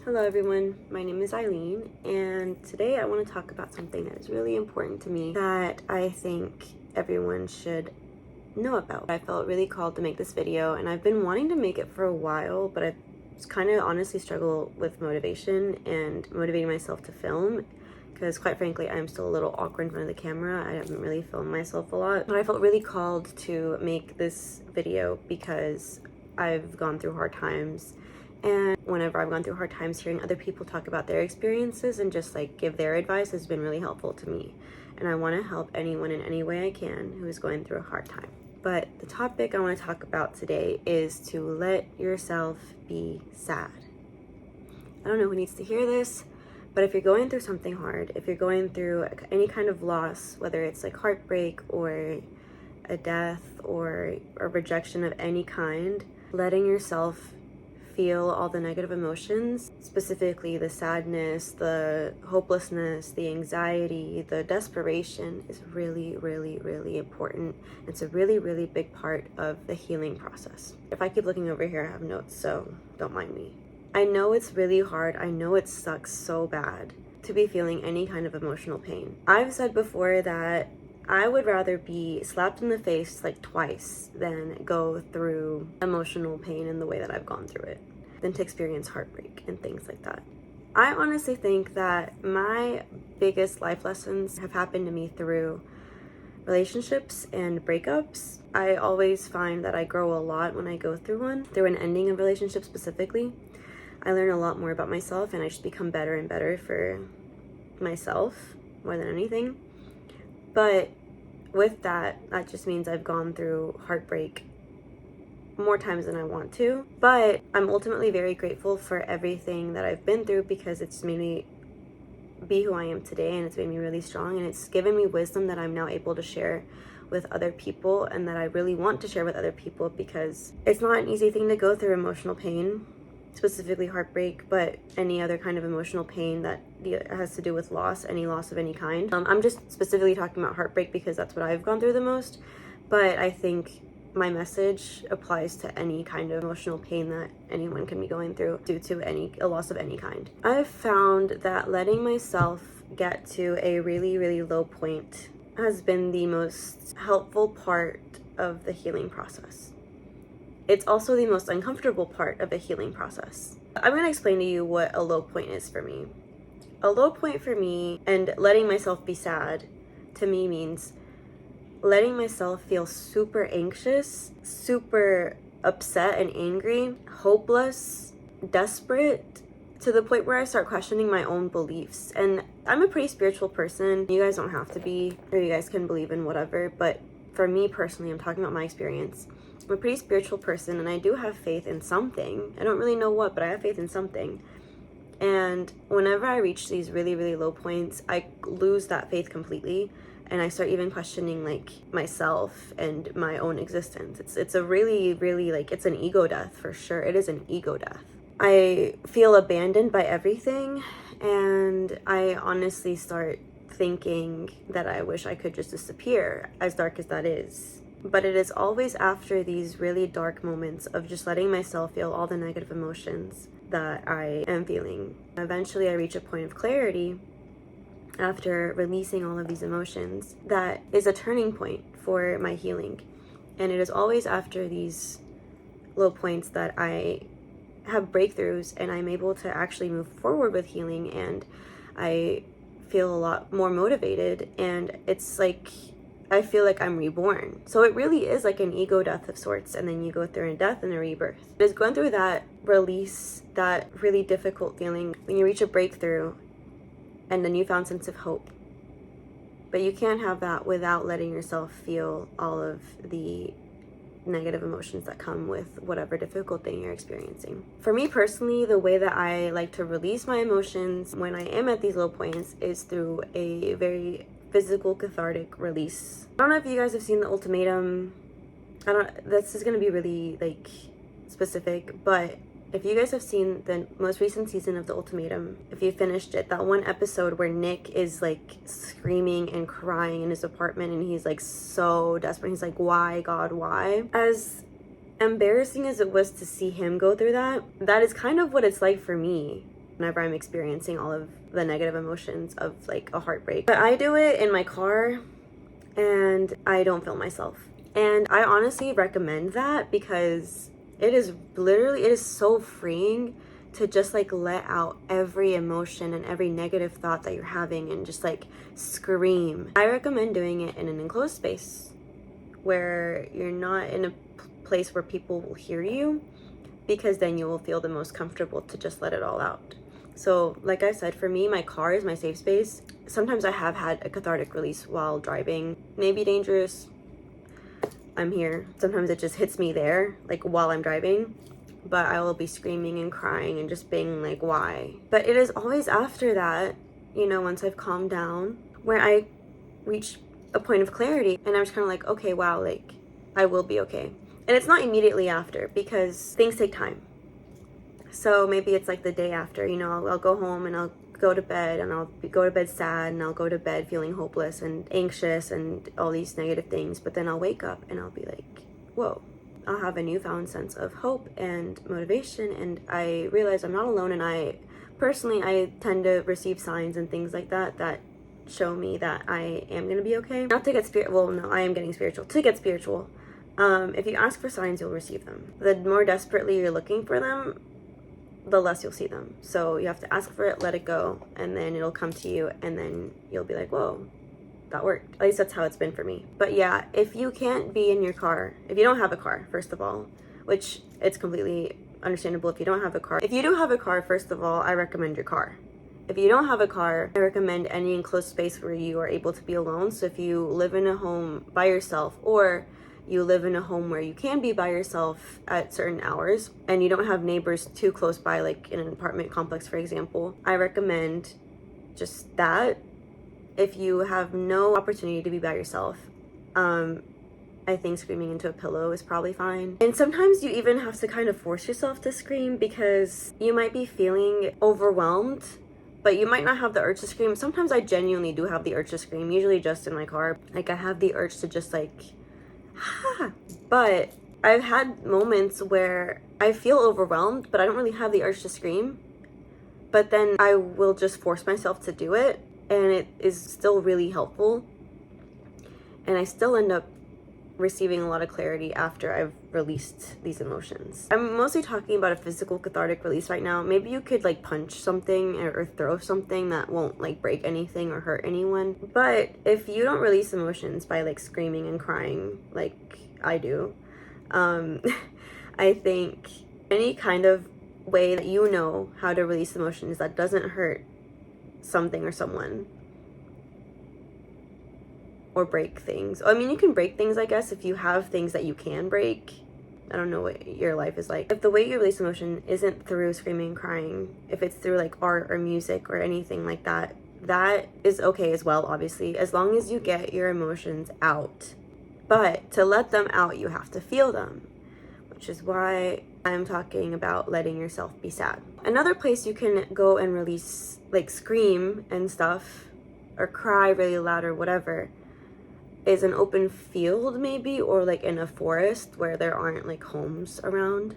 Hello everyone, my name is Eileen, and today I want to talk about something that is really important to me that I think everyone should know about. I felt really called to make this video, and I've been wanting to make it for a while, but I've kind of honestly struggled with motivation and motivating myself to film, because quite frankly I'm still a little awkward in front of the camera. I haven't really filmed myself a lot, but I felt really called to make this video because I've gone through hard times. And whenever I've gone through hard times, hearing other people talk about their experiences and just like give their advice has been really helpful to me. And I want to help anyone in any way I can who is going through a hard time. But the topic I want to talk about today is to let yourself be sad. I don't know who needs to hear this, but if you're going through something hard, if you're going through any kind of loss, whether it's like heartbreak or a death or a rejection of any kind, letting yourself feel all the negative emotions, specifically the sadness, the hopelessness, the anxiety, the desperation, is really, really, really important. It's a really, really big part of the healing process. If I keep looking over here, I have notes, so don't mind me. I know it's really hard. I know it sucks so bad to be feeling any kind of emotional pain. I've said before that I would rather be slapped in the face like twice than go through emotional pain in the way that I've gone through it, than to experience heartbreak and things like that. I honestly think that my biggest life lessons have happened to me through relationships and breakups. I always find that I grow a lot when I go through one, through an ending of relationship specifically. I learn a lot more about myself, and I just become better and better for myself more than anything. But with that just means I've gone through heartbreak more times than I want to. But I'm ultimately very grateful for everything that I've been through, because it's made me be who I am today, and it's made me really strong, and it's given me wisdom that I'm now able to share with other people, and that I really want to share with other people, because it's not an easy thing to go through emotional pain, specifically heartbreak, but any other kind of emotional pain that has to do with loss, any loss of any kind. I'm just specifically talking about heartbreak because that's what I've gone through the most, but I think my message applies to any kind of emotional pain that anyone can be going through due to a loss of any kind. I've found that letting myself get to a really, really low point has been the most helpful part of the healing process. It's also the most uncomfortable part of the healing process. I'm going to explain to you what a low point is for me. A low point for me, and letting myself be sad, to me means letting myself feel super anxious, super upset and angry, hopeless, desperate, to the point where I start questioning my own beliefs. And I'm a pretty spiritual person. You guys don't have to be, or you guys can believe in whatever, but for me personally, I'm talking about my experience. I'm a pretty spiritual person, and I do have faith in something. I don't really know what, but I have faith in something. And whenever I reach these really, really low points, I lose that faith completely, and I start even questioning like myself and my own existence. It's a really, really, like, it's an ego death for sure. It is an ego death. I feel abandoned by everything, and I honestly start thinking that I wish I could just disappear, as dark as that is. But it is always after these really dark moments of just letting myself feel all the negative emotions that I am feeling. Eventually I reach a point of clarity after releasing all of these emotions that is a turning point for my healing. And it is always after these low points that I have breakthroughs, and I'm able to actually move forward with healing, and I feel a lot more motivated, and it's like I feel like I'm reborn. So it really is like an ego death of sorts, and then you go through a death and a rebirth. It's going through that release, that really difficult feeling when you reach a breakthrough and a newfound sense of hope. But you can't have that without letting yourself feel all of the negative emotions that come with whatever difficult thing you're experiencing. For me personally, the way that I like to release my emotions when I am at these low points is through a very physical cathartic release. I don't know if you guys have seen The Ultimatum. This is gonna be really like specific, but if you guys have seen the most recent season of The Ultimatum, if you finished it, that one episode where Nick is like screaming and crying in his apartment, and he's like so desperate. He's like, why, God, why? As embarrassing as it was to see him go through that, that is kind of what it's like for me whenever I'm experiencing all of the negative emotions of like a heartbreak. But I do it in my car and I don't film myself. And I honestly recommend that because it is so freeing to just like let out every emotion and every negative thought that you're having and just like scream. I recommend doing it in an enclosed space where you're not in a place where people will hear you, because then you will feel the most comfortable to just let it all out. So like I said, for me, my car is my safe space. Sometimes I have had a cathartic release while driving. Maybe dangerous. I'm here. Sometimes it just hits me there, like while I'm driving, but I will be screaming and crying and just being like, why? But it is always after that, you know, once I've calmed down, where I reach a point of clarity and I'm just kind of like, okay, wow, like I will be okay. And it's not immediately after because things take time. So maybe it's like the day after, you know, I'll go home and I'll go to bed and I'll go to bed sad and I'll go to bed feeling hopeless and anxious and all these negative things. But then I'll wake up and I'll be like, whoa, I'll have a newfound sense of hope and motivation. And I realize I'm not alone. And I tend to receive signs and things like that that show me that I am going to be okay. Not to get spiritual. Well, no, I am getting spiritual. To get spiritual. If you ask for signs, you'll receive them. The more desperately you're looking for them, the less you'll see them. So you have to ask for it, let it go, and then it'll come to you, and then you'll be like, whoa, that worked. At least that's how it's been for me. But yeah, if you can't be in your car, if you don't have a car, first of all, which it's completely understandable if you don't have a car. If you do have a car, first of all, I recommend your car. If you don't have a car, I recommend any enclosed space where you are able to be alone. So if you live in a home by yourself, or you live in a home where you can be by yourself at certain hours and you don't have neighbors too close by, like in an apartment complex, for example, I recommend just that. If you have no opportunity to be by yourself, I think screaming into a pillow is probably fine. And sometimes you even have to kind of force yourself to scream because you might be feeling overwhelmed, but you might not have the urge to scream. Sometimes I genuinely do have the urge to scream, usually just in my car. Like I have the urge to just like, but I've had moments where I feel overwhelmed, but I don't really have the urge to scream. But then I will just force myself to do it, and it is still really helpful. And I still end up receiving a lot of clarity after I've released these emotions. I'm mostly talking about a physical cathartic release right now. Maybe you could like punch something or throw something that won't like break anything or hurt anyone. But if you don't release emotions by like screaming and crying like I do, I think any kind of way that you know how to release emotions that doesn't hurt something or someone or break things. I mean, you can break things, I guess, if you have things that you can break. I don't know what your life is like. If the way you release emotion isn't through screaming and crying, if it's through like art or music or anything like that, that is okay as well, obviously, as long as you get your emotions out. But to let them out, you have to feel them, which is why I'm talking about letting yourself be sad. Another place you can go and release, like scream and stuff, or cry really loud or whatever, is an open field maybe, or like in a forest where there aren't like homes around.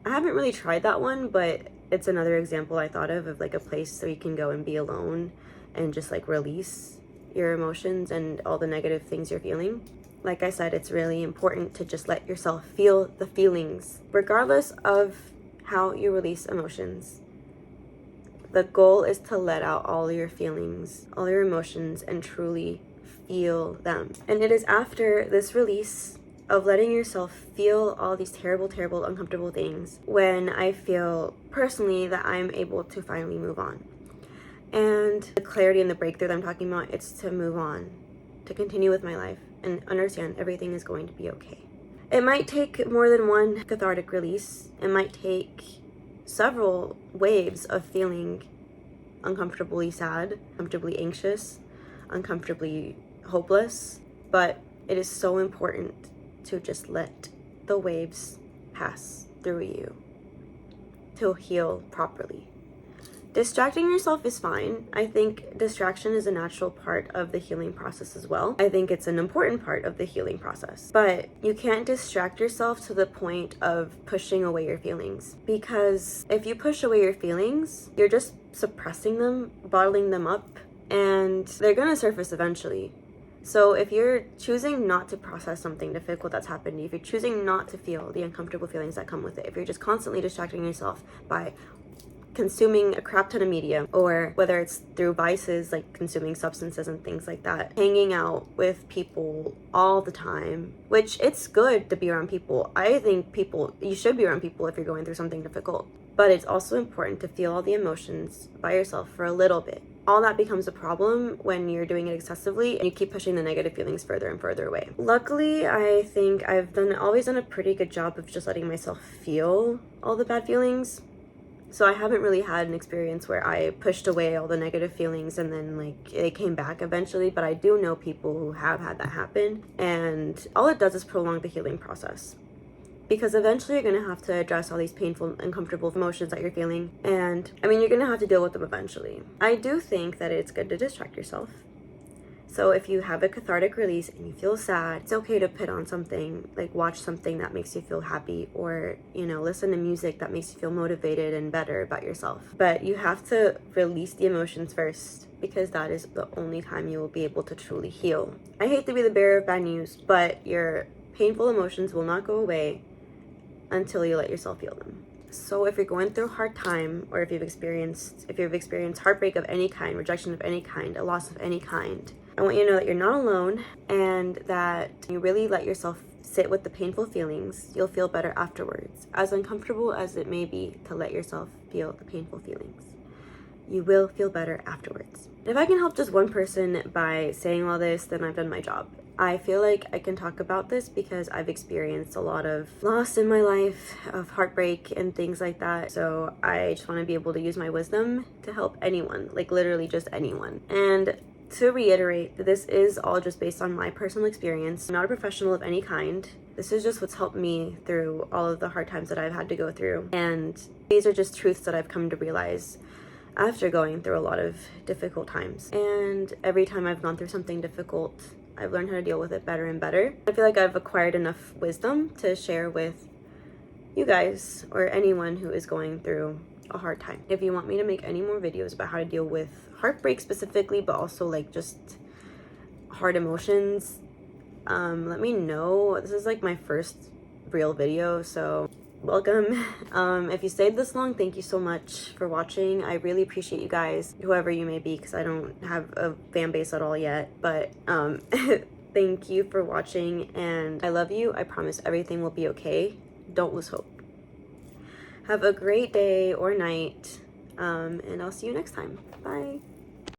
I haven't really tried that one, but it's another example I thought of like a place where you can go and be alone and just like release your emotions and all the negative things you're feeling. Like I said, it's really important to just let yourself feel the feelings, regardless of how you release emotions. The goal is to let out all your feelings, all your emotions, and truly feel them. And it is after this release of letting yourself feel all these terrible, terrible, uncomfortable things when I feel personally that I'm able to finally move on. And the clarity and the breakthrough that I'm talking about, it's to move on, to continue with my life and understand everything is going to be okay. It might take more than one cathartic release. It might take several waves of feeling uncomfortably sad, uncomfortably anxious, uncomfortably hopeless, but it is so important to just let the waves pass through you to heal properly. Distracting yourself is fine. I think distraction is a natural part of the healing process as well. I think it's an important part of the healing process. But you can't distract yourself to the point of pushing away your feelings. Because if you push away your feelings, you're just suppressing them, bottling them up, and they're gonna surface eventually. So if you're choosing not to process something difficult that's happened, if you're choosing not to feel the uncomfortable feelings that come with it, if you're just constantly distracting yourself by consuming a crap ton of media, or whether it's through vices like consuming substances and things like that, hanging out with people all the time, which it's good to be around people. I think you should be around people if you're going through something difficult, but it's also important to feel all the emotions by yourself for a little bit. All that becomes a problem when you're doing it excessively and you keep pushing the negative feelings further and further away. Luckily, I think I've always done a pretty good job of just letting myself feel all the bad feelings. So I haven't really had an experience where I pushed away all the negative feelings and then like they came back eventually, but I do know people who have had that happen, and all it does is prolong the healing process. Because eventually you're going to have to address all these painful, uncomfortable emotions that you're feeling. And I mean, you're going to have to deal with them eventually. I do think that it's good to distract yourself. So if you have a cathartic release and you feel sad, it's okay to put on something, like watch something that makes you feel happy, or, listen to music that makes you feel motivated and better about yourself. But you have to release the emotions first, because that is the only time you will be able to truly heal. I hate to be the bearer of bad news, but your painful emotions will not go away until you let yourself feel them. So if you're going through a hard time, or if you've experienced heartbreak of any kind, rejection of any kind, a loss of any kind, I want you to know that you're not alone, and that you really let yourself sit with the painful feelings. You'll feel better afterwards. As uncomfortable as it may be to let yourself feel the painful feelings, you will feel better afterwards. If I can help just one person by saying all this, then I've done my job. I feel like I can talk about this because I've experienced a lot of loss in my life, of heartbreak and things like that. So I just want to be able to use my wisdom to help anyone, like literally just anyone. And to reiterate, this is all just based on my personal experience. I'm not a professional of any kind. This is just what's helped me through all of the hard times that I've had to go through. And these are just truths that I've come to realize after going through a lot of difficult times. And every time I've gone through something difficult, I've learned how to deal with it better and better. I feel like I've acquired enough wisdom to share with you guys or anyone who is going through a hard time. If you want me to make any more videos about how to deal with heartbreak specifically, but also like just hard emotions, let me know. This is like my first real video, so welcome. If you stayed this long, thank you so much for watching. I really appreciate you guys, whoever you may be, because I don't have a fan base at all yet, but thank you for watching, and I love you. I promise everything will be okay. Don't lose hope. Have a great day or night, and I'll see you next time. Bye.